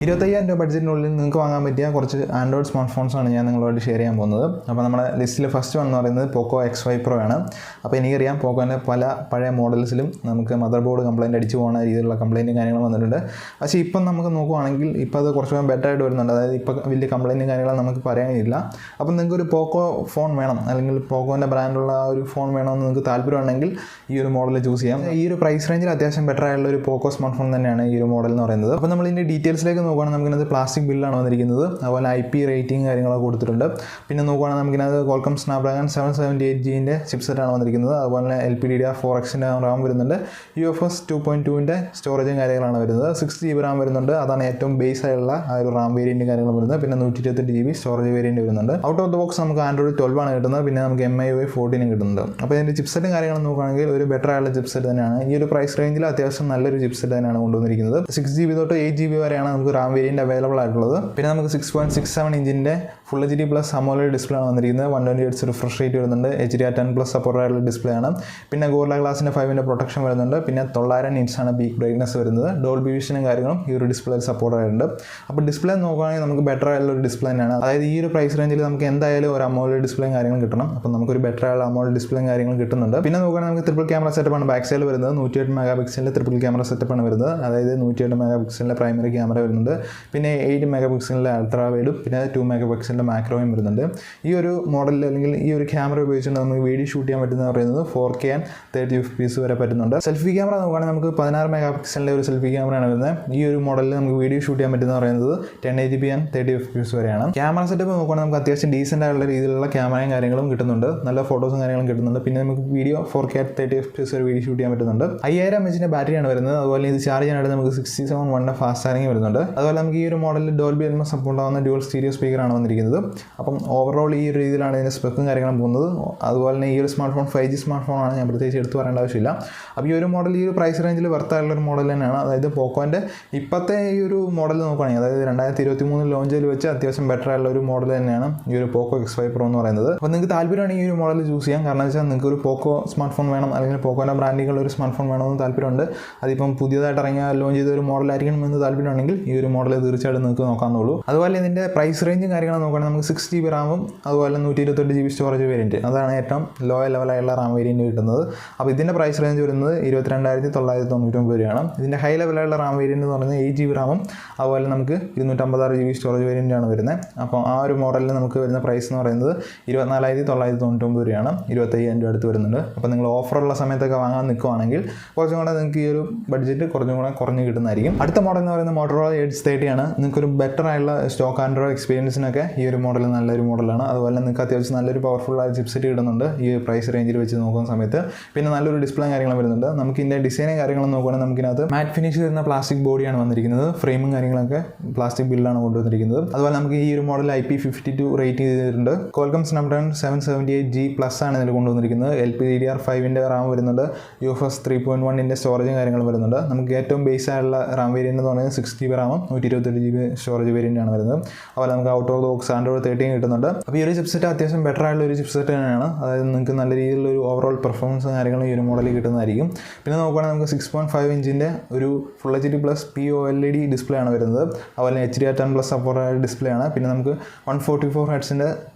25,000 രൂപ ബഡ്ജറ്റിനുള്ളിൽ നിങ്ങൾക്ക് വാങ്ങാൻ പറ്റിയ കുറച്ച് ആൻഡ്രോയിഡ് സ്മാർട്ട് ഫോൺസാണ് ഞാൻ നിങ്ങളോട് ഷെയർ ചെയ്യാൻ പോകുന്നത്. അപ്പോൾ നമ്മുടെ ലിസ്റ്റിൽ ഫസ്റ്റ് വൺ എന്ന് പറയുന്നത് പോക്കോ X5 Pro ആണ്. അപ്പോൾ എനിക്കറിയാം പോക്കോൻ്റെ പല പഴയ മോഡൽസിലും നമുക്ക് മദർ ബോർഡ് കംപ്ലയിൻറ്റ് അടിച്ചു പോകുന്ന രീതിയിലുള്ള കംപ്ലയിൻറ്റും കാര്യങ്ങളും വന്നിട്ടുണ്ട്. പക്ഷേ ഇപ്പം നമുക്ക് നോക്കുവാണെങ്കിൽ ഇപ്പോൾ അത് കുറച്ചുകൂടെ ബെറ്റർ ആയിട്ട് വരുന്നുണ്ട്. അതായത് ഇപ്പോൾ വലിയ കംപ്ലയിൻറ്റും കാര്യങ്ങളും നമുക്ക് പറയാനില്ല. അപ്പം നിങ്ങൾക്ക് ഒരു പോക്കോ ഫോൺ വേണം, അല്ലെങ്കിൽ പോക്കോൻ്റെ ബ്രാൻഡുള്ള ഒരു ഫോൺ വേണമെന്ന് നിങ്ങൾക്ക് താല്പര്യമുണ്ടെങ്കിൽ ഈ ഒരു മോഡൽ ചൂസ് ചെയ്യാം. ഈ ഒരു പ്രൈസ് റേഞ്ചിൽ അത്യാവശ്യം ബെറ്റർ ആയിട്ടുള്ള ഒരു പോക്കോ സ്മാർട്ട് ഫോൺ തന്നെയാണ് ഈ ഒരു മോഡൽ എന്ന് പറയുന്നത്. അപ്പോൾ നമ്മൾ ഇതിൻ്റെ ഡീറ്റെയിൽസിലേക്ക് നോക്കുകയാണെങ്കിൽ നമുക്കിനകത്ത് പ്ലാസ്റ്റിക് ബില്ലാണ് വന്നിരിക്കുന്നത്. അതുപോലെ IP റേറ്റിംഗ് കാര്യങ്ങളൊക്കെ കൊടുത്തിട്ടുണ്ട്. പിന്നെ നോക്കുകയാണെങ്കിൽ നമുക്കിനകത്ത് Qualcomm Snapdragon 778Gൻ്റെ ചിപ്സെറ്റാണ് വന്നിരിക്കുന്നത്. അതുപോലെ LPDDR4Xൻ്റെ റാം വരുന്നുണ്ട്. UFS 2.2ൻ്റെ സ്റ്റോറേജും കാര്യങ്ങളാണ് വരുന്നത്. 6GB റാം വരുന്നുണ്ട്. അതാണ് ഏറ്റവും ബേസ് ആയിട്ടുള്ള ആ ഒരു റാം വേരിയൻറ്റ് കാര്യങ്ങൾ വരുന്നത്. പിന്നെ 128GB സ്റ്റോറേജ് വേരിയൻറ്റ് വരുന്നുണ്ട്. ഔട്ട് ഓഫ് ദ ബോക്സ് നമുക്ക് ആൻഡ്രോയിഡ് 12 ആണ് കിട്ടുന്നത്. പിന്നെ നമുക്ക് MIUI 14 കിട്ടുന്നുണ്ട്. അപ്പോൾ ഇതിൻ്റെ ചിപ്സെറ്റും കാര്യങ്ങളും നോക്കുകയാണെങ്കിൽ ഒരു ബെറ്റർ ആയിട്ടുള്ള ചിപ്സെറ്റ് തന്നെയാണ്. ഈ ഒരു പ്രൈസ് റേഞ്ചിൽ അത്യാവശ്യം നല്ലൊരു ചിപ്സെറ്റ് തന്നെയാണ് കൊണ്ടുവന്നിരിക്കുന്നത്. 6GB തൊട്ട് 8GB വരെയാണ് നമുക്ക് റാം വേരിയൻറ്റ് അവൈലബിൾ ആയിട്ടുള്ളത്. പിന്നെ നമുക്ക് 6.67 ഇഞ്ചിൻ്റെ full HD plus AMOLED display ആണ് വന്നിരിക്കുന്നത്. 120Hz റിഫ്രഷ് റേറ്റ് വരുന്നുണ്ട്. HDR10+ സപ്പോർട്ട് ആയിട്ടുള്ള ഡിസ്പ്ലേ ആണ്. പിന്നെ ഗോറില്ല ഗ്ലാസിൻ്റെ 5ൻ്റെ പ്രൊട്ടക്ഷൻ വരുന്നുണ്ട്. പിന്നെ 900 nits ആണ് പീക്ക് ബ്രൈറ്റ്നസ് വരുന്നത്. ഡോൾബി വിഷനും കാര്യങ്ങളും ഈ ഒരു ഡിസ്പ്ലേയിൽ സപ്പോർട്ട് ആയിട്ടുണ്ട്. അപ്പോൾ ഡിസ്പ്ലേ നോക്കുകയാണെങ്കിൽ നമുക്ക് ബെറ്റർ ആയിട്ടുള്ള ഒരു ഡിസ്പ്ലേ തന്നെയാണ്. അതായത് ഈ ഒരു പ്രൈസ് റേഞ്ചിൽ നമുക്ക് എന്തായാലും ഒരു AMOLED ഡിസ്പ്ലേയും കാര്യങ്ങളും കിട്ടണം. അപ്പോൾ നമുക്കൊരു ബെറ്റർ ആയിട്ടുള്ള AMOLED ഡിസ്പ്ലേയും കാര്യങ്ങളും കിട്ടുന്നുണ്ട്. പിന്നെ നോക്കുകയാണെങ്കിൽ നമുക്ക് ട്രിപ്പിൾ ക്യാമറ സെറ്റപ്പാണ് ബാക്ക് സൈഡിൽ വരുന്നത്. 108 മെഗാപിക്സലിൻ്റെ ട്രിപ്പിൾ ക്യാമറ സെറ്റപ്പാണ് വരുന്നത്. അതായത് 108 മെഗാപിക്സലിൻ്റെ പ്രൈമറി ക്യാമറ വരുന്നുണ്ട്. പിന്നെ 8 മെഗാപിക്സലിൻ്റെ അൾട്രാ വൈഡും പിന്നെ 2 മെഗാപിക്സലിൻ്റെ മാക്രോയും വരുന്നുണ്ട്. ഈ ഒരു മോഡലിൽ അല്ലെങ്കിൽ ഈ ഒരു ക്യാമറ ഉപയോഗിച്ചുകൊണ്ട് നമുക്ക് വീഡിയോ ഷൂട്ട് ചെയ്യാൻ പറ്റുന്ന പറയുന്നത് 4K and 30 FPS വരെ പറ്റുന്നുണ്ട്. സെൽഫി ക്യാമറ നോക്കുകയാണെങ്കിൽ നമുക്ക് 16 മെഗാപിക്സലിൻ്റെ ഒരു സെൽഫി ക്യാമറയാണ് വരുന്നത്. ഈ ഒരു മോഡലിൽ നമുക്ക് വീഡിയോ ഷൂട്ട് ചെയ്യാൻ പറ്റുന്ന പറയുന്നത് 1080p and 30 FPS വരെയാണ്. ക്യാമറ സെറ്റപ്പ് നോക്കുകയാണെങ്കിൽ നമുക്ക് അത്യാവശ്യം ഡീസൻ്റ് ആയിട്ടുള്ള രീതിയിലുള്ള ക്യാമറയും കാര്യങ്ങളും കിട്ടുന്നുണ്ട്. നല്ല ഫോട്ടോസും കാര്യങ്ങളും കിട്ടുന്നുണ്ട്. പിന്നെ നമുക്ക് വീഡിയോ 4K at 30 FPS വരെ വീഡിയോ ഷൂട്ട് ചെയ്യാൻ പറ്റുന്നുണ്ട്. 5000 mAh ബാറ്ററിയാണ് വരുന്നത്. അതുപോലെ ഇത് ചാർജ് ചെയ്യാനായിട്ട് നമുക്ക് 67 watt ഫാസ്റ്റ് ചാർജിങ് വരുന്നുണ്ട്. അതുപോലെ നമുക്ക് ഈ ഒരു മോഡലിൽ ഡോൾബി അറ്റ്മോസ് സപ്പോർട്ട് ആവുന്ന ഡ്യുവൽ സ്റ്റീരിയോ സ്പീക്കറാണ് വന്നിരിക്കുന്നത്. അപ്പം ഓവറോൾ ഈ ഒരു രീതിയിലാണ് ഇതിൻ്റെ സ്പെക്കും കാര്യങ്ങളും പോകുന്നത്. അതുപോലെ തന്നെ ഈ ഒരു സ്മാർട്ട് ഫോൺ 5G സ്മാർട്ട് ഫോണാണ്, ഞാൻ പ്രത്യേകിച്ച് എടുത്തു പറയേണ്ട ആവശ്യമില്ല. അപ്പോൾ ഈ ഒരു മോഡൽ ഈ ഒരു പ്രൈസ് റേഞ്ചിൽ വർത്തായിട്ടുള്ള ഒരു മോഡൽ തന്നെയാണ്. അതായത് പോക്കോൻ്റെ ഇപ്പോഴത്തെ ഈ ഒരു മോഡൽ നോക്കുകയാണെങ്കിൽ അതായത് 2023 ലോഞ്ച് ചെയ്ത് വെച്ച് അത്യാവശ്യം ബെറ്റർ ആയിട്ടുള്ള ഒരു മോഡൽ തന്നെയാണ് ഈ ഒരു പോക്കോ X5 Pro എന്ന് പറയുന്നത്. അപ്പോൾ നിങ്ങൾക്ക് താല്പര്യമാണെങ്കിൽ ഈ ഒരു മോഡൽ ചൂസ് ചെയ്യാം. കാരണം വെച്ചാൽ നിങ്ങൾക്ക് ഒരു പോക്കോ സ്മാർട്ട് ഫോൺ വേണം, അല്ലെങ്കിൽ പോക്കോൻ്റെ ബ്രാൻഡിലുള്ള ഒരു സ്മാർട്ട് ഫോൺ വേണമെന്ന് താല്പര്യമുണ്ട്. അതിപ്പം പുതിയതായിട്ട് ഇറങ്ങിയ ലോഞ്ച് ചെയ്ത ഒരു മോഡലായിരിക്കണം എന്ന് താല്പര്യമുണ്ടെങ്കിൽ ഈ ഒരു മോഡൽ തീർച്ചയായിട്ടും നിങ്ങൾക്ക് നോക്കാവുള്ളൂ. അതുപോലെ ഇതിൻ്റെ പ്രൈസ് റേഞ്ചും കാര്യങ്ങളും നോക്കുകയാണെങ്കിൽ നമുക്ക് 6GB റാമും അതുപോലെ 128GB സ്റ്റോറേജ് വേരിയൻറ്റ്, അതാണ് ഏറ്റവും ലോ ലെവലായുള്ള റാം വേരിയൻറ്റ് കിട്ടുന്നത്. അപ്പോൾ ഇതിൻ്റെ പ്രൈസ് റേഞ്ച് വരുന്നത് 22,999 രൂപയാണ്. ഇതിൻ്റെ ഹൈ ലെവലായുള്ള റാം വേരിയൻറ്റ് എന്ന് പറയുന്നത് 8GB റാമും അതുപോലെ നമുക്ക് 256GB സ്റ്റോറേജ് വേരിയൻറ്റാണ് വരുന്നത്. അപ്പോൾ ആ ഒരു മോഡലിൽ നമുക്ക് വരുന്ന പ്രൈസ് എന്ന് പറയുന്നത് 24,999 രൂപയാണ്. 25,000 രൂപ അടുത്ത് വരുന്നുണ്ട്. അപ്പോൾ നിങ്ങൾ ഓഫറുള്ള സമയത്തൊക്കെ വാങ്ങാൻ നിൽക്കുവാണെങ്കിൽ കുറച്ചും കൂടെ നിങ്ങൾക്ക് ഈ ഒരു ബഡ്ജറ്റ് കുറച്ചും കൂടെ കുറഞ്ഞ് കിട്ടുന്നതായിരിക്കും. അടുത്ത മോഡൽ എന്ന് പറയുന്നത് Motorola Edge 30 ആണ്. നിങ്ങൾക്കൊരു ബെറ്റർ ആയിട്ടുള്ള സ്റ്റോക്ക് ആൻഡ്രോയിഡ് എക്സ്പീരിയൻസിനൊക്കെ ഈ ഒരു മോഡൽ നല്ലൊരു മോഡലാണ്. അതുപോലെ നിങ്ങൾക്ക് അത്യാവശ്യം നല്ലൊരു പവർഫുൾ ആയ ചിപ്സെറ്റ് കിട്ടുന്നുണ്ട് ഈ പ്രൈസ് റേഞ്ചിൽ വെച്ച് നോക്കുന്ന സമയത്ത്. പിന്നെ നല്ലൊരു ഡിസ്പ്ലേ കാര്യങ്ങളും വരുന്നുണ്ട്. നമുക്ക് ഇതിൻ്റെ ഡിസൈനും കാര്യങ്ങളും നോക്കുകയാണെങ്കിൽ നമുക്കിനകത്ത് മാറ്റ് ഫിനിഷ് വരുന്ന പ്ലാസ്റ്റിക് ബോഡിയാണ് വന്നിരിക്കുന്നത്. ഫ്രെയിമും കാര്യങ്ങളൊക്കെ പ്ലാസ്റ്റിക് ബില്ലാണ് കൊണ്ടുവന്നിരിക്കുന്നത്. അതുപോലെ നമുക്ക് ഈ ഒരു മോഡൽ IP52 റേറ്റ് ചെയ്തിട്ടുണ്ട്. Qualcomm Snapdragon 778G+ ആണ് ഇതിൽ കൊണ്ടുവന്നിരിക്കുന്നത്. LPDDR5ൻ്റെ റാം വരുന്നുണ്ട്. UFS 3.1ൻ്റെ സ്റ്റോറേജും കാര്യങ്ങളും വരുന്നുണ്ട്. നമുക്ക് ഏറ്റവും ബേസ് ആയിട്ടുള്ള റാം വേരിയൻറ്റ് എന്ന് പറയുന്നത് 6GB റാമും 128GB സ്റ്റോറേജ് വേരിയൻറ്റാണ് വരുന്നത്. അതുപോലെ നമുക്ക് out of the box Android 13 കിട്ടുന്നുണ്ട്. അപ്പോൾ ഈ ഒരു ചിപ്സെറ്റ് അത്യാവശ്യം ബെറ്റർ ആയിട്ടുള്ള ഒരു ചിപ്സെറ്റ് തന്നെയാണ്. അതായത് നിങ്ങൾക്ക് നല്ല രീതിയിലുള്ള ഒരു ഓവറോൾ പെർഫോമൻസും കാര്യങ്ങളും ഈ ഒരു മോഡലിൽ കിട്ടുന്നതായിരിക്കും. പിന്നെ നോക്കുകയാണെങ്കിൽ നമുക്ക് 6.5 ഇഞ്ചിൻ്റെ ഒരു full HD plus POLED display ആണ് വരുന്നത്. അതുപോലെ HDR10+ സപ്പോർട്ട് ആയ ഡിസ്പ്ലേ ആണ്. പിന്നെ നമുക്ക് 144 Hz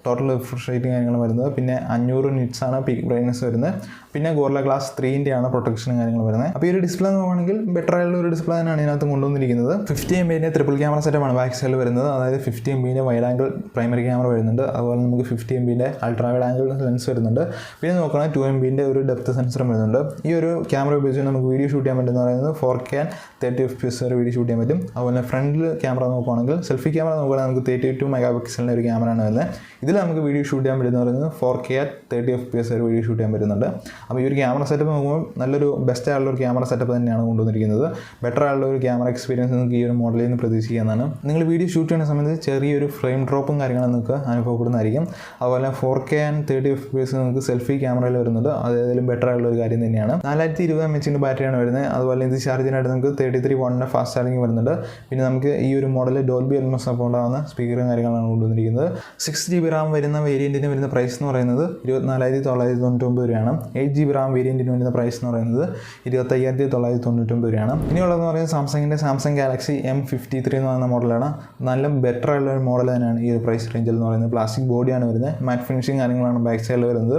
ടോട്ടൽ റിഫ്രഷ് റേറ്റും കാര്യങ്ങളും വരുന്നത്. പിന്നെ 500 nits ആണ് പീക്ക് ബ്രൈറ്റ്നസ് വരുന്നത്. പിന്നെ ഗോറില്ല ഗ്ലാസ് 3ൻ്റെ ആണ് പ്രൊട്ടക്ഷനും കാര്യങ്ങളും വരുന്നത്. അപ്പോൾ ഈ ഒരു ഡിസ്പ്ലേ നോക്കുകയാണെങ്കിൽ ബെറ്റർ ആയിട്ടുള്ള ഒരു ഡിസ്പ്ലേ തന്നെയാണ് ഇതിനകത്ത് കൊണ്ടുവന്നിരിക്കുന്നത്. 50 MB ട്രിപ്പിൾ ക്യാമറ സെറ്റപ്പാണ് ബാക്ക് സൈഡിൽ വരുന്നത്. അതായത് 50 MB wide angle primary camera വരുന്നുണ്ട്. അതുപോലെ നമുക്ക് 50 MB ultra wide angle lens വരുന്നുണ്ട്. പിന്നെ നോക്കുകയാണെങ്കിൽ 2 MB ഒരു ഡെപ്ത് സെൻസറും വരുന്നുണ്ട്. ഈ ഒരു ക്യാമറ ഉപയോഗിച്ച് നമുക്ക് വീഡിയോ ഷൂട്ട് ചെയ്യാൻ പറ്റുന്ന പറയുന്നത് 4K and 30 FPS വരെ വീഡിയോ ഷൂട്ട് ചെയ്യാൻ പറ്റും. അതുപോലെ ഫ്രണ്ടിൽ ക്യാമറ നോക്കുകയാണെങ്കിൽ സെൽഫി ക്യാമറ നോക്കുകയാണെങ്കിൽ നമുക്ക് 32 മെഗാപിക്സലിൻ്റെ ഒരു ക്യാമറയാണ് വരുന്നത്. ഇതിൽ നമുക്ക് വീഡിയോ ഷൂട്ട് ചെയ്യാൻ പറ്റുന്ന പറയുന്നത് 4K at 30 FPS വരെ വീഡിയോ ഷൂട്ട് ചെയ്യാൻ പറ്റുന്നുണ്ട്. അപ്പോൾ ഈ ഒരു ക്യാമറ സെറ്റപ്പ് നോക്കുമ്പോൾ നല്ലൊരു ബെസ്റ്റ് ആയിട്ടുള്ള ഒരു ക്യാമറ സെറ്റപ്പ് തന്നെയാണ് കൊണ്ടുവന്നിരിക്കുന്നത്. ബെറ്റർ ആയിട്ടുള്ള ഒരു ക്യാമറ എക്സ്പീരിയൻസ് നിങ്ങൾക്ക് ഈ ഒരു മോഡലിൽ നിന്ന് പ്രതീക്ഷിക്കുന്നതാണ്. നിങ്ങൾ വീഡിയോ ഷൂട്ട് ചെയ്യുന്ന സമയത്ത് ചെറിയൊരു ഫ്രെയിം ഡ്രോപ്പും കാര്യങ്ങളും നിങ്ങൾക്ക് അനുഭവപ്പെടുന്നതായിരിക്കും. അതുപോലെ 4K and 30 FPS നിങ്ങൾക്ക് സെൽഫി ക്യാമറയിൽ വരുന്നുണ്ട്. അത് ഏതായാലും ബെറ്റർ ആയിട്ടുള്ള ഒരു കാര്യം തന്നെയാണ്. 4020 mAh ബാറ്ററിയാണ് വരുന്നത്. അതുപോലെ ഇത് ചാർജ് ചെയ്യാനായിട്ട് നമുക്ക് 33 watt ഫാസ്റ്റ് ചാർജിങ് വരുന്നുണ്ട്. പിന്നെ നമുക്ക് ഈ ഒരു മോഡൽ ഡോൾബി അറ്റ്മോസ് സപ്പോർട്ട് ആവുന്ന സ്പീക്കറും കാര്യങ്ങളാണ് കൊണ്ടുവന്നിരിക്കുന്നത്. 6GB റാം വരുന്ന വേരിയൻറ്റിന് വരുന്ന പ്രൈസ് എന്ന് പറയുന്നത് 24,999 രൂപയാണ്. 8GB റാം വേരിയൻറ്റിന് വരുന്ന പ്രൈസ് എന്ന് പറയുന്നത് 25,999 രൂപയാണ്. ഇനിയുള്ളതെന്ന് പറയുന്നത് സാംസങ്ങിൻ്റെ സാംസങ് ഗാലക്സി M50 53 എന്ന് പറയുന്ന മോഡലാണ്. നല്ല ബെറ്റർ ആയിട്ടുള്ള ഒരു മോഡൽ തന്നെയാണ് ഈ ഒരു പ്രൈസ് റേഞ്ചിൽ എന്ന് പറയുന്നത്. പ്ലാസ്റ്റിക് ബോഡിയാണ് വരുന്നത്, മാറ്റ് ഫിനിഷിങ് കാര്യങ്ങളാണ് ബാക്ക് സൈഡിൽ വരുന്നത്.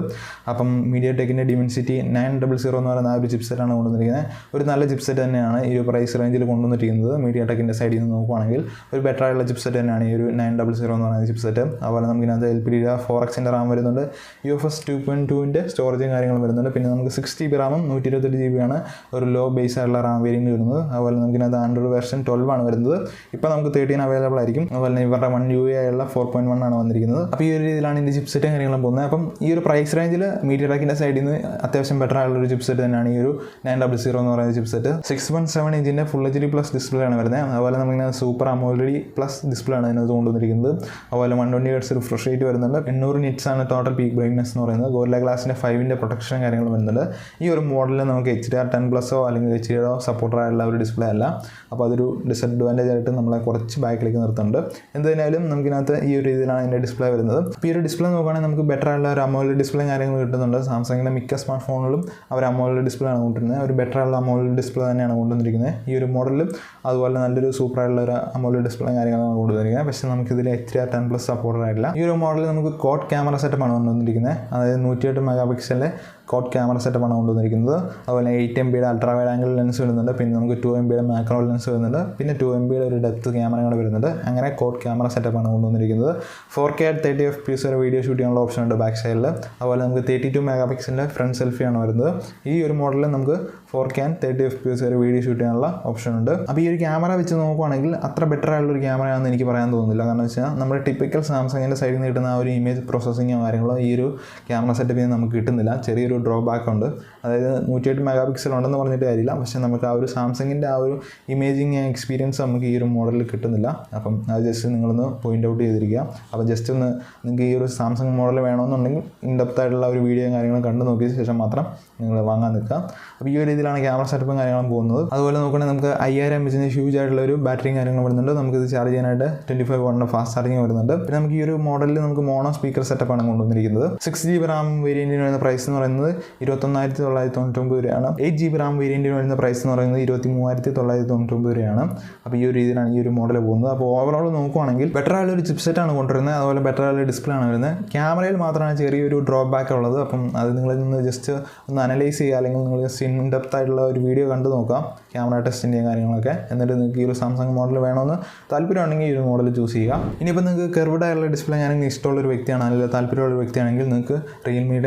അപ്പം മീഡിയടെക്കിൻ്റെ ഡിമെൻസിറ്റി 900 എന്ന് പറയുന്ന ആ ഒരു ചിപ്സെറ്റാണ് കൊണ്ടുവന്നിരിക്കുന്നത്. ഒരു നല്ല ചിപ്സെറ്റ് തന്നെയാണ് ഈ ഒരു പ്രൈസ് റേഞ്ചിൽ കൊണ്ടുവന്നിരിക്കുന്നത്. മീഡിയടെക്കിൻ്റെ സൈഡിൽ നിന്ന് നോക്കുവാണെങ്കിൽ ഒരു ബെറ്റർ ആയിട്ടുള്ള ചിപ്സെറ്റ് തന്നെയാണ് ഈ ഒരു 900 എന്ന് പറയുന്ന ചിപ്സെറ്റ്. അതുപോലെ നമുക്കിനകത്ത് LPDDR 4Xൻ്റെ റാം വരുന്നുണ്ട്, UFS 2.2ൻ്റെ സ്റ്റോറേജും കാര്യങ്ങളും വരുന്നുണ്ട്. പിന്നെ നമുക്ക് 6GB റാമും 128GB ആണ് ഒരു ലോ ബേസ് ആയിട്ടുള്ള റാം വേരിയൻറ്റ് വരുന്നത്. അതുപോലെ നമുക്കിനകത്ത് ആൻഡ്രോയിഡ് വെർഷൻ 12 ആണ് വരുന്നത്. ഇപ്പോൾ നമുക്ക് 13 അവൈലബിൾ ആയിരിക്കും. അതുപോലെ ഇവരുടെ 1UI ആയുള്ള 4.1 ആണ് വന്നിരിക്കുന്നത്. അപ്പോൾ ഈ ഒരു രീതിയിലാണ് ഇതിൻ്റെ ചിപ്സെറ്റും കാര്യങ്ങളും പോകുന്നത്. അപ്പം ഈ ഒരു പ്രൈസ് റേഞ്ചിൽ മീഡിയടെക്കിൻ്റെ സൈഡിൽ നിന്ന് അത്യാവശ്യം ബെറ്റർ ആയിട്ടുള്ള ഒരു ചിപ്സെറ്റ് തന്നെയാണ് ഈ ഒരു 900 എന്ന് പറയുന്ന ചിപ്സെറ്റ്. 6.7 ഇഞ്ചിൻ്റെ ഫുൾ HD പ്ലസ് ഡിസ്പ്ലേ ആണ് വരുന്നത്. അതുപോലെ നമുക്ക് സൂപ്പർ AMOLED പ്ലസ് ഡിസ്പ്ലേ ആണ് ഇതിനകത്ത് കൊണ്ടുവന്നിരിക്കുന്നത്. അതുപോലെ 120 Hz റിഫ്രഷ് റേറ്റ് വരുന്നുണ്ട്. 800 nits ആണ് ടോട്ടൽ പീക്ക് ബ്രൈറ്റ്നസ് എന്ന് പറയുന്നത്. ഗോറില്ല ഗ്ലാസിൻ്റെ 5ൻ്റെ പ്രൊട്ടക്ഷൻ കാര്യങ്ങൾ വരുന്നുണ്ട്. ഈ ഒരു മോഡലിൽ നമുക്ക് HDR10+ അല്ലെങ്കിൽ HDR സപ്പോർട്ടർ ആയിട്ടുള്ള ഒരു ഡിസ്പ്ലേ അല്ല. അപ്പോൾ അതൊരു ഡിസഡ്വാൻറ്റേജ് ആയിട്ട് നമ്മളെ കുറച്ച് ബാക്കിലേക്ക് നിർത്തുന്നുണ്ട്. എന്തായാലും നമുക്കിനകത്ത് ഈ ഒരു രീതിയിലാണ് ഇതിൻ്റെ ഡിസ്പ്ലേ വരുന്നത്. അപ്പോൾ ഈ ഒരു ഡിസ്പ്ലേ നോക്കുകയാണെങ്കിൽ നമുക്ക് ബെറ്റർ ആയിട്ടുള്ള ഒരു AMOLED ഡിസ്പ്ലേ കാര്യങ്ങൾ കിട്ടുന്നുണ്ട്. സാംസങ്ങിൻ്റെ മിക്ക സ്മാർട്ട് ഫോണുകളും അവർ AMOLED ഡിസ്പ്ലേ ആണ് കൊണ്ടുവരുന്നത്. ഒരു ബെറ്റർ ആയിട്ടുള്ള AMOLED ഡിസ്പ്ലേ തന്നെയാണ് കൊണ്ടുവന്നിരിക്കുന്നത് ഈ ഒരു മോഡലും. അതുപോലെ നല്ലൊരു സൂപ്പർ ആയിട്ടുള്ള ഒരു AMOLED ഡിസ്പ്ലേ കാര്യങ്ങളാണ് കൊണ്ടുവന്നിരിക്കുന്നത്. പക്ഷേ നമുക്കിതിൽ HDR10+ സപ്പോർട്ടർ ആയിട്ടില്ല. ഈ ഒരു മോഡലിൽ നമുക്ക് കോഡ് ക്യാമറ സെറ്റപ്പാണ് കൊണ്ടുവന്നിരിക്കുന്നത്. അതായത് 108 MP കോഡ് ക്യാമറ സെറ്റപ്പാണ് കൊണ്ടുവന്നിരിക്കുന്നത്. അതുപോലെ 8MP ultra wide angle lens വരുന്നുണ്ട്. പിന്നെ നമുക്ക് 2MP മാക്രോ ലെൻസ് വരുന്നുണ്ട്. പിന്നെ 2MP ഒരു ഡെപ്ത് ക്യാമറ കൂടെ വരുന്നുണ്ട്. അങ്ങനെ കോഡ് ക്യാമറ സെറ്റപ്പാണ് കൊണ്ടുവന്നിരിക്കുന്നത്. 4K 30 FPS വരെ വീഡിയോ ഷൂട്ട് ചെയ്യാനുള്ള ഓപ്ഷൻ ഉണ്ട് ബാക്ക് സൈഡിൽ. അതുപോലെ നമുക്ക് 32 MP ഫ്രണ്ട് സെൽഫിയാണ് വരുന്നത്. ഈ ഒരു മോഡലിൽ നമുക്ക് 4K 30 FPS വരെ വീഡിയോ ഷൂട്ട് ചെയ്യാനുള്ള ഓപ്ഷൻ ഉണ്ട്. അപ്പോൾ ഈ ഒരു ക്യാമറ വെച്ച് നോക്കുവാണെങ്കിൽ അത്ര ബെറ്റർ ആയിട്ടുള്ളൊരു ക്യാമറയാണെന്ന് എനിക്ക് പറയാൻ തോന്നുന്നില്ല. കാരണം വെച്ചാൽ നമ്മുടെ ടിപ്പിക്കൽ സാംസങ്ങിൻ്റെ സൈഡിൽ നിന്ന് കിട്ടുന്ന ആ ഒരു ഇമേജ് പ്രോസസ്സിങ്ങോ കാര്യങ്ങളോ ഈ ഒരു ക്യാമറ സെറ്റപ്പിൽ നമുക്ക് കിട്ടുന്നില്ല. ചെറിയൊരു ഡ്രോബാക്ക് ഉണ്ട്. അതായത് 108 MP ഉണ്ടെന്ന് പറഞ്ഞിട്ട് കാര്യമില്ല. പക്ഷേ നമുക്ക് ആ ഒരു സാംസങ്ങിൻ്റെ ആ ഒരു ഇമേജിങ് എക്സ്പീരിയൻസ് നമുക്ക് ഈ ഒരു മോഡലിൽ കിട്ടുന്നില്ല. അപ്പം അത് ജസ്റ്റ് നിങ്ങളൊന്ന് പോയിൻ്റ് ഔട്ട് ചെയ്തിരിക്കുക. അപ്പോൾ ജസ്റ്റ് ഒന്ന് നിങ്ങൾക്ക് ഈ ഒരു സാംസങ് മോഡൽ വേണമെന്നുണ്ടെങ്കിൽ ഇൻഡെപ്ത് ആയിട്ടുള്ള ഒരു വീഡിയോ കാര്യങ്ങളും കണ്ടു നോക്കിയ ശേഷം മാത്രം നിങ്ങൾ വാങ്ങാൻ നിൽക്കുക. അപ്പോൾ ഈ ഒരു രീതിയിലാണ് ക്യാമറ സെറ്റപ്പും കാര്യങ്ങളും പോകുന്നത്. അതുപോലെ നോക്കുകയാണെങ്കിൽ നമുക്ക് 5000 mAh ഹ്യൂജ് ആയിട്ടുള്ള ഒരു ബാറ്ററിയും കാര്യങ്ങളും വരുന്നുണ്ട്. നമുക്കിത് ചാർജ് ചെയ്യാനായിട്ട് 25 വാട്ടിൻ്റെ ഫാസ്റ്റ് ചാർജിങ് വരുന്നുണ്ട്. പിന്നെ നമുക്ക് ഈ ഒരു മോഡലിൽ നമുക്ക് മോണോ സ്പീക്കർ സെറ്റപ്പാണ് കൊണ്ടുവന്നിരിക്കുന്നത്. 6GB റാം വേരിയൻറ്റിന് വരുന്ന പ്രൈസ് എന്ന് പറയുന്നത് 21,999 രൂപയാണ്. 8GB റാം വേരിയൻറ്റിന് വരുന്ന പ്രൈസ് എന്ന് പറയുന്നത് 23,999 രൂപയാണ്. അപ്പോൾ ഈ ഒരു രീതിയിലാണ് ഈ ഒരു മോഡൽ പോകുന്നത്. അപ്പോൾ ഓവറോൾ നോക്കുവാണെങ്കിൽ ബെറ്റർ ആയുള്ള ഒരു ചിപ്സെറ്റാണ് കൊണ്ടുവരുന്നത്. അതുപോലെ ബെറ്റർ ആയുള്ള ഡിസ്പ്ലേ ആണ് വരുന്നത്. ക്യാമറയിൽ മാത്രമാണ് ചെറിയൊരു ഡ്രോബാക്ക് ഉള്ളത്. അപ്പം അത് നിങ്ങളിൽ നിന്ന് ജസ്റ്റ് ഒന്ന് അനലൈസ് ചെയ്യുക, അല്ലെങ്കിൽ നിങ്ങൾ ജസ്റ്റ് ഇൻഡെപ്ത് ആയിട്ടുള്ള ഒരു വീഡിയോ കണ്ടു നോക്കാം ക്യാമറ ടെസ്റ്റിൻ്റെ കാര്യങ്ങളൊക്കെ. എന്നിട്ട് നിങ്ങൾക്ക് ഈ ഒരു സാംസങ് മോഡൽ വേണമെന്ന് താല്പര്യമുണ്ടെങ്കിൽ ഈ ഒരു മോഡൽ ചൂസ് ചെയ്യുക. ഇനിയിപ്പോൾ നിങ്ങൾക്ക് കർവ്ഡ് ആയുള്ള ഡിസ്പ്ലേ ആണെങ്കിൽ ഇഷ്ടമുള്ള ഒരു വ്യക്തിയാണ്, അല്ലെങ്കിൽ താല്പര്യമുള്ള ഒരു വ്യക്തിയാണെങ്കിൽ നിങ്ങൾക്ക് റിയൽമി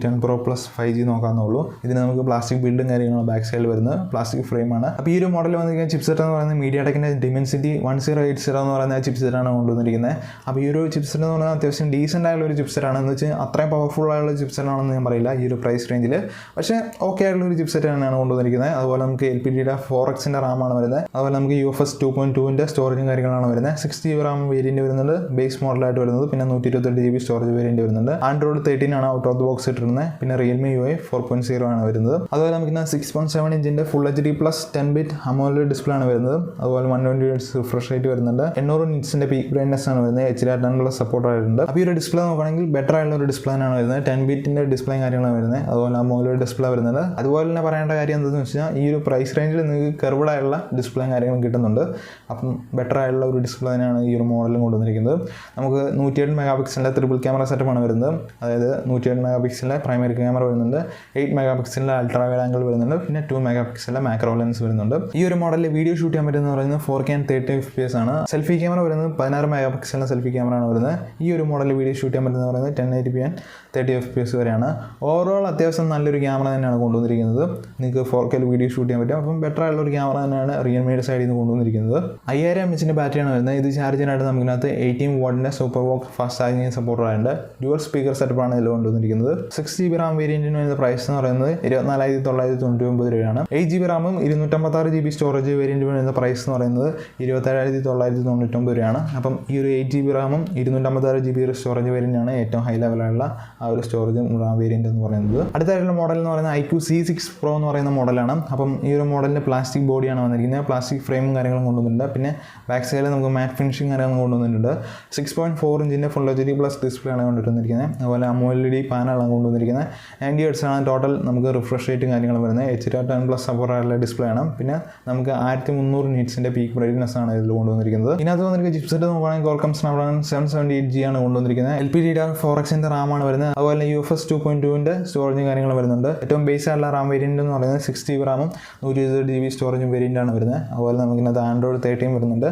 10 Pro Plus 5G നോക്കാവുന്നുള്ളൂ. ഇതിന് നമുക്ക് പ്ലാസ്റ്റിക് ബിൽഡും കാര്യങ്ങളും ബാക്ക് സൈഡിൽ വരുന്നത് പ്ലാസ്റ്റിക് ഫ്രെയിമാണ്. അപ്പോൾ ഈ ഒരു മോഡൽ വന്നിരിക്കുന്ന ചിപ്സെറ്റ് എന്ന് പറയുന്നത് മീഡിയടെക്കിൻ്റെ ഡിമെൻസിറ്റി 1080 എന്ന് പറയുന്ന ചിപ്സെറ്റാണ് കൊണ്ടുവന്നിരിക്കുന്നത്. അപ്പോൾ ഈ ഒരു ചിപ്സെറ്റ് എന്ന് പറയുന്നത് അത്യാവശ്യം ഡീസൻ്റ് ആയുള്ള ഒരു ചിപ്സെറ്റാണ്. എന്ന് വെച്ചാൽ അത്രയും പവർഫുൾ ആയുള്ള ചിപ്സെറ്റാണെന്ന് ഞാൻ പറയില്ല ഈ ഒരു പ്രൈസ് റേഞ്ചിൽ. പക്ഷേ ഓക്കെ ആയിട്ടുള്ള ഒരു ചിപ്സെറ്റ് തന്നെയാണ് കൊണ്ടുവന്നിരിക്കുന്നത്. അതുപോലെ നമുക്ക് LPDDR 4Xൻ്റെ റാമാണ് വരുന്നത്. അതുപോലെ നമുക്ക് UFS 2.2ൻ്റെ സ്റ്റോറേജും കാര്യങ്ങളാണ് വരുന്നത്. 6GB റാം വേരിയൻറ്റ് വരുന്നുണ്ട് ബേസ് മോഡലായിട്ട് വരുന്നത്. പിന്നെ 128GB സ്റ്റോറേജ് വേരിയൻറ്റ് വരുന്നുണ്ട്. ആൻഡ്രോയിഡ് 13 ആണ് ഔട്ട് ഓഫ് ദ ബോക്സ് ഇട്ടിരുന്നത്. പിന്നെ റിയൽമി UI 4.0 ആണ് വരുന്നത്. അതുപോലെ നമുക്ക് 6.7 ഇഞ്ചിൻ്റെ full HD plus 10-bit AMOLED display ആണ് വരുന്നത്. അതുപോലെ 120 Hz റിഫ്രഷ് റേറ്റ് വരുന്നുണ്ട്. 800 nitsൻ്റെ പീക്ക് ബ്രൈറ്റ്നസ് ആണ് വരുന്നത്. HDR10+ സപ്പോർട്ട് ആയിട്ടുണ്ട്. അപ്പോൾ ഈ ഒരു ഡിസ്പ്ലേ നോക്കുകയാണെങ്കിൽ ബെറ്റർ ആയിട്ടുള്ള ഒരു ഡിസ്പ്ലേ ആണ് വരുന്നത്. 10-bit ഡിസ്പ്ലേ കാര്യങ്ങളാണ് വരുന്നത്. അതുപോലെ AMOLED ഡിസ്പ്ലേ വരുന്നത്. അതുപോലെ തന്നെ പറയേണ്ട കാര്യം എന്താണെന്ന് വെച്ചാൽ ഈ ഒരു പ്രൈസ് റേഞ്ചിൽ നിങ്ങൾക്ക് കർവ്ഡ് ആയുള്ള ഡിസ്പ്ലേ കാര്യങ്ങളും കിട്ടുന്നുണ്ട്. അപ്പം ബെറ്റർ ആയിട്ടുള്ള ഒരു ഡിസ്പ്ലേ തന്നെയാണ് ഈ ഒരു മോഡലും കൊണ്ടുവന്നിരിക്കുന്നത്. നമുക്ക് 108 MP ട്രിപ്പിൾ ക്യാമറ സെറ്റപ്പാണ് വരുന്നത്. അതായത് 108 MP പ്രൈമറി ക്യാമറ വരുന്നുണ്ട്. 8 MP അൾട്രാ വൈഡ് ആംഗിൾ വരുന്നുണ്ട്. പിന്നെ 2 MP മാക്രോ ലെൻസ് വരുന്നുണ്ട്. ഈ ഒരു മോഡലിൽ വീഡിയോ ഷൂട്ട് ചെയ്യാൻ പറ്റുന്ന പറയുന്നത് 4K 30 FPS ആണ്. സെൽഫി ക്യാമറ വരുന്നത് 16 MP സെൽഫി ക്യാമറ ആണ് വരുന്നത്. ഈ ഒരു മോഡലിൽ വീഡിയോ ഷൂട്ട് ചെയ്യാൻ പറ്റുന്ന പറയുന്നത് 1080p 30 FPS വരെയാണ്. ഓവറോൾ അത്യാവശ്യം നല്ലൊരു ക്യാമറ തന്നെയാണ് കൊണ്ടുവന്നിരിക്കുന്നത്. നിങ്ങൾക്ക് 4K വീഡിയോ ഷൂട്ട് ചെയ്യാൻ പറ്റും. അപ്പം ബെറ്റർ ആയിട്ടുള്ള ഒരു ക്യാമറ തന്നെയാണ് റിയൽമിയുടെ സൈഡിൽ നിന്ന് കൊണ്ടുവന്നിരിക്കുന്നത്. 5000 mAh ബാറ്ററിയാണ് വരുന്നത്. ഇത് ചാർജ് ചെയ്യാനായിട്ട് നമുക്കിനകത്ത് 18 വാട്ടിൻ്റെ super VOOC fast charging support ആയിട്ടുണ്ട്. ഡ്യുവൽ സ്പീക്കർ സെറ്റപ്പാണ് ഇതിൽ കൊണ്ടുവന്നിരിക്കുന്നത്. 6GB റാം വേരിയൻറ്റിന് വരുന്ന പ്രൈസ് എന്ന് പറയുന്നത് 24,999 രൂപയാണ്. 8GB റാമും 256GB സ്റ്റോറേജ് വേരിയൻറ്റ് വരുന്ന പ്രൈസ് എന്ന് പറയുന്നത് 27,999 രൂപയാണ്. അപ്പം ഈ ഒരു 8GB റാമും 256GB സ്റ്റോറേജ് വേരിയൻ്റാണ് ഏറ്റവും ഹൈ ലെവലുള്ള ആ ഒരു സ്റ്റോറേജും റാം വേരിയൻ്റ് എന്ന് പറയുന്നത്. അടുത്തായിട്ടുള്ള മോഡൽ എന്ന് പറയുന്നത് IQ-C6 Pro എന്ന് പറയുന്ന മോഡലാണ്. അപ്പം ഈ ഒരു മോഡലിൻ്റെ പ്ലാസ്റ്റിക് ബോഡിയാണ് വന്നിരിക്കുന്നത്, പ്ലാസ്റ്റിക് ഫ്രെയിമും കാര്യങ്ങളും കൊണ്ടുവന്നിട്ടുണ്ട്. പിന്നെ ബാക്ക് സൈഡിൽ നമുക്ക് മാറ്റ് ഫിനിഷിംഗ് കാര്യങ്ങളും കൊണ്ടുവന്നിട്ടുണ്ട്. 6.4 ഇഞ്ചിൻ്റെ ഫുൾ HD പ്ലസ് ഡിസ്പ്ലേ ആണ് കൊണ്ടുവന്നിരിക്കുന്നത്. അതുപോലെ AMOLED പാനലാണ് കൊണ്ടുവന്നിരിക്കുന്നത്. 90 Hz ആണ് ടോട്ടൽ നമുക്ക് റിഫ്രഷ് റേറ്റും കാര്യങ്ങളും വരുന്നത്. HDR10+ സപ്പോർട്ട് ആയിട്ടുള്ള ഡിസ്പ്ലേ ആണ്. പിന്നെ നമുക്ക് 1300 നിറ്റ്സിൻ്റെ പീക്ക് ബ്രൈറ്റ്നസ് ആണ് ഇതിൽ കൊണ്ടുവന്നിരിക്കുന്നത്. ഇതിനകത്ത് വന്നിരിക്കുന്ന ചിപ്സെറ്റ് നോക്കുകയാണെങ്കിൽ Qualcomm Snapdragon 778G ആണ് കൊണ്ടുവന്നിരിക്കുന്നത്. LPDDR4Xൻ്റെ റാമാണ് വരുന്നത്. അതുപോലെ UFS 2.2ൻ്റെ സ്റ്റോറേജും കാര്യങ്ങളും വരുന്നുണ്ട്. ഏറ്റവും ബേസ് ആയിട്ടുള്ള റാം വേരിയൻ്റ് എന്ന് പറയുന്നത് 6GB റാമും 128GB സ്റ്റോറേജും വേരിയൻ്റാണ് വരുന്നത്. അതുപോലെ നമുക്കിതിനകത്ത് Android 13 വരുന്നുണ്ട്.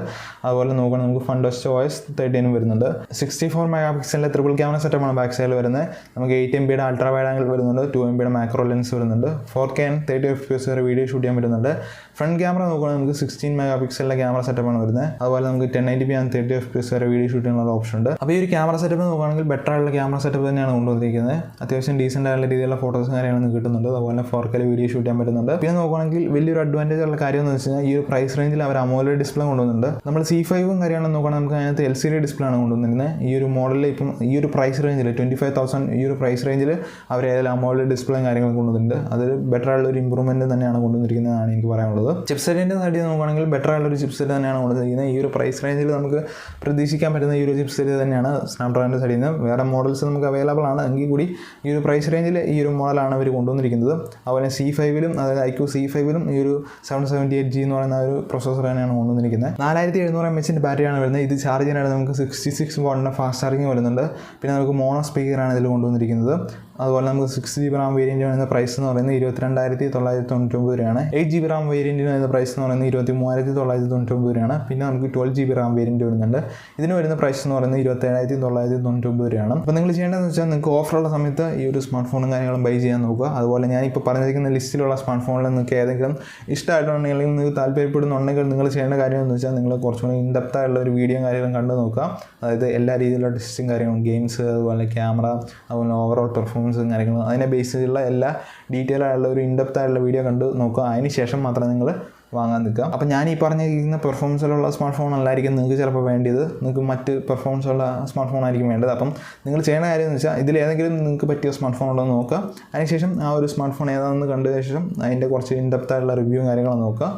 അതുപോലെ നോക്കുകയാണെങ്കിൽ നമുക്ക് FunOS OS 13 വരുന്നുണ്ട്. 64 മെഗാപിക്സലിൻ്റെ ട്രിപ്പിൾ ക്യാമറ സെറ്റപ്പാണ് ബാക്ക് സൈഡിൽ വരുന്നത്. നമുക്ക് 8MBയുടെ അൾട്രാ വൈഡ് ആംഗിൾ വരുന്നുണ്ട്, 2MBയുടെ മാക്രോ ലെൻസ് വരുന്നുണ്ട്, 4K and 30fps വരെ വീഡിയോ ഷൂട്ട് ചെയ്യാൻ പറ്റുന്നുണ്ട്. ഫ്രണ്ട് ക്യാമറ നോക്കുകയാണെങ്കിൽ നമുക്ക് 16 മെഗാപിക്സലിൻ്റെ ക്യാമറ സെറ്റപ്പാണ് വരുന്നത്. അതുപോലെ നമുക്ക് 1080p and 30fps വരെ വീഡിയോ ഷൂട്ട് ചെയ്യാനുള്ള ഓപ്ഷൻ ഉണ്ട്. അപ്പോൾ ഈ ഒരു ക്യാമറ സെറ്റപ്പ് നോക്കുകയാണെങ്കിൽ ബെറ്റർ ആയിട്ടുള്ള ക്യാമറ സെറ്റപ്പ് തന്നെയാണ് കൊണ്ടുവന്നിരിക്കുന്നത്. അത്യാവശ്യം ഡീസൻ്റ് ആയിട്ടുള്ള രീതിയിലുള്ള ഫോട്ടോസും കാര്യങ്ങളും കിട്ടുന്നുണ്ട്. അതുപോലെ 4K വീഡിയോ ഷൂട്ട് ചെയ്യാൻ പറ്റുന്നുണ്ട്. പിന്നെ നോക്കുകയാണെങ്കിൽ വലിയൊരു അഡ്വാൻറ്റേജ് ഉള്ള കാര്യം എന്ന് വെച്ച് കഴിഞ്ഞാൽ ഈ ഒരു പ്രൈസ് റേഞ്ചിൽ അവർ AMOLED ഡിസ്പ്ലേ കൊണ്ടുവന്നിട്ടുണ്ട്. നമ്മൾ C5 കാര്യങ്ങളും നോക്കുകയാണെങ്കിൽ നമുക്ക് അതിനകത്ത് LCD ഡിസ്പ്ലേ ആണ് കൊണ്ടുവന്നിരുന്നത്. ഈ ഒരു മോഡലിൽ ഇപ്പം ഈ ഒരു പ്രൈസ് റേഞ്ചിൽ 25,000 ഈ ഒരു പ്രൈസ് റേഞ്ചിൽ അവർ ഏതായാലും AMOLED ഡിസ്പ്ലേയും കാര്യങ്ങളും കൊണ്ടുവന്നിട്ടുണ്ട്. അതിൽ ബെറ്റർ ആയിട്ടുള്ള ഒരു ഇമ്പ്രൂവ്മെൻറ്റ് തന്നെയാണ് കൊണ്ടുവന്നിരിക്കുന്നതാണ് എനിക്ക് പറയാനുള്ളത്. ചിപ്സെറ്റിൻ്റെ സൈഡിൽ നോക്കുകയാണെങ്കിൽ ബെറ്റർ ആയിട്ടുള്ള ഒരു ചിപ്സെറ്റ് തന്നെയാണ് കൊണ്ടുവന്നിരിക്കുന്നത്. ഈ ഒരു പ്രൈസ് റേഞ്ചിൽ നമുക്ക് പ്രതീക്ഷിക്കാൻ പറ്റുന്ന ഈ ഒരു ചിപ്സെറ്റ് തന്നെയാണ് സ്നാപ്ഡ്രാഗണിൻ്റെ സൈഡിൽ നിന്ന്. വേറെ മോഡൽസ് നമുക്ക് അവൈലബിൾ ആണ് എങ്കിൽ കൂടി ഈ ഒരു പ്രൈസ് റേഞ്ചിൽ ഈ ഒരു മോഡലാണ് അവർ കൊണ്ടുവന്നിരിക്കുന്നത്. അതുപോലെ C5-ലും അതായത് IQ-C5-ലും ഈ ഒരു 778G എന്ന് പറയുന്ന ഒരു പ്രൊസസ്സർ തന്നെയാണ് കൊണ്ടുവന്നിരിക്കുന്നത്. 4700 mAh ബാറ്ററിയാണ് വരുന്നത്. ഇത് ചാർജ് ചെയ്യാനായിട്ട് നമുക്ക് 66 വാട്ടിൻ്റെ ഫാസ്റ്റ് ചാർജിങ് വരുന്നുണ്ട്. പിന്നെ നമുക്ക് മോണോ സ്പീക്കറാണ് ഇതിൽ കൊണ്ടുവന്നിരിക്കുന്നത്. അതുപോലെ നമുക്ക് 6GB റാം വേരിയൻ്റ് വരുന്ന പ്രൈസ് എന്ന് പറയുന്നത് 22,999 രൂപയാണ്. 8GB റാം വേരിയൻറ്റിന് വരുന്ന പ്രൈസ് എന്ന് പറയുന്നത് 23,999 രൂപയാണ്. പിന്നെ നമുക്ക് 12GB റാം വേരിയൻറ്റ് വരുന്നുണ്ട്. ഇതിന് വരുന്ന പ്രൈസ് എന്ന് പറയുന്നത് 27,999 രൂപയാണ്. അപ്പോൾ നിങ്ങൾ ചെയ്യേണ്ടതെന്ന് വെച്ചാൽ നിങ്ങൾക്ക് ഓഫറുള്ള സമയത്ത് ഈ ഒരു സ്മാർട്ട് ഫോണും കാര്യങ്ങളും ബൈ ചെയ്യാൻ നോക്കുക. അതുപോലെ ഞാനിപ്പോൾ പറഞ്ഞിരിക്കുന്ന ലിസ്റ്റിലുള്ള സ്മാർട്ട് ഫോണിൽ നിങ്ങൾക്ക് ഏതെങ്കിലും ഇഷ്ടമായിട്ടുണ്ടെങ്കിൽ നിങ്ങൾക്ക് താല്പര്യപ്പെടുന്നുണ്ടെങ്കിൽ നിങ്ങൾ ചെയ്യേണ്ട കാര്യം എന്ന് വെച്ചാൽ നിങ്ങൾ കുറച്ചുകൂടി ഇൻഡെപ്ത് ആയിട്ടുള്ള ഒരു വീഡിയോ കാര്യങ്ങളും കണ്ടു നോക്കുക. അതായത് എല്ലാ രീതിയിലുള്ള ടെസ്റ്റും കാര്യങ്ങളും, ഗെയിംസ്, അതുപോലെ ക്യാമറ, അതുപോലെ ഓവറോൾ പെർഫോമൻസും കാര്യങ്ങളും, അതിനെ ബേസ് ചെയ്തുള്ള എല്ലാ ഡീറ്റെയിൽ ആയിട്ടുള്ള ഒരു ഇൻഡെപ്ത് ആയിട്ടുള്ള വീഡിയോ കണ്ട് നോക്കുക. അതിന് ശേഷം മാത്രം നിങ്ങൾ വാങ്ങാൻ നിൽക്കുക. അപ്പോൾ ഞാൻ ഈ പറഞ്ഞിരിക്കുന്ന പെർഫോമൻസിലുള്ള സ്മാർട്ട് ഫോൺ അല്ലായിരിക്കും നിങ്ങൾക്ക് ചിലപ്പോൾ വേണ്ടിയത്. നിങ്ങൾക്ക് മറ്റ് പെർഫോമൻസുള്ള സ്മാർട്ട് ഫോൺ ആയിരിക്കും വേണ്ടത്. അപ്പം നിങ്ങൾ ചെയ്യുന്ന കാര്യം എന്ന് വെച്ചാൽ ഇതിലേതെങ്കിലും നിങ്ങൾക്ക് പറ്റിയ സ്മാർട്ട് ഫോൺ ഉള്ളത് നോക്കുക. അതിനുശേഷം ആ ഒരു സ്മാർട്ട് ഫോൺ ഏതാണെന്ന് കണ്ട ശേഷം അതിൻ്റെ കുറച്ച് ഇൻഡെപ്ത് ആയിട്ടുള്ള റിവ്യൂവും കാര്യങ്ങളും നോക്കുക.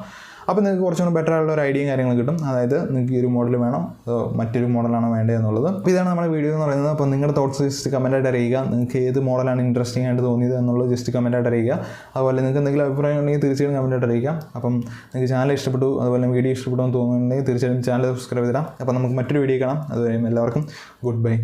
അപ്പോൾ നിങ്ങൾക്ക് കുറച്ചുകൂടി ബെറ്റർ ആയിട്ടുള്ള ഒരു ഐഡിയയും കാര്യങ്ങളും കിട്ടും. അതായത് നിങ്ങൾക്ക് ഈ ഒരു മോഡൽ വേണോ അതോ മറ്റൊരു മോഡലാണോ വേണ്ടത് എന്നുള്ളത്. അപ്പോൾ ഇതാണ് നമ്മുടെ വീഡിയോ എന്ന് പറയുന്നത്. അപ്പോൾ നിങ്ങളുടെ തോട്ട്സ് ജസ്റ്റ് കമൻറ്റായിട്ട് അറിയിക്കുക. നിങ്ങൾക്ക് ഏത് മോഡലാണ് ഇൻട്രസ്റ്റിംഗ് ആയിട്ട് തോന്നിയത് എന്നുള്ളത് ജസ്റ്റ് കമൻറ്റായിട്ട് അറിയിക്കുക. അതുപോലെ നിങ്ങൾക്ക് എന്തെങ്കിലും അഭിപ്രായം ഉണ്ടെങ്കിൽ തീർച്ചയായും കമൻറ്റായിട്ട് അറിയിക്കാം. അപ്പം നിങ്ങൾക്ക് ചാനൽ ഇഷ്ടപ്പെട്ടു, അതുപോലെ വീഡിയോ ഇഷ്ടപ്പെട്ടു എന്ന് തോന്നുന്നുണ്ടെങ്കിൽ തീർച്ചയായും ചാനൽ സബ്സ്ക്രൈബ് ചെയ്തിടാം. അപ്പോൾ നമുക്ക് മറ്റൊരു വീഡിയോ കാണാം. അതുവരെയും എല്ലാവർക്കും ഗുഡ് ബൈ.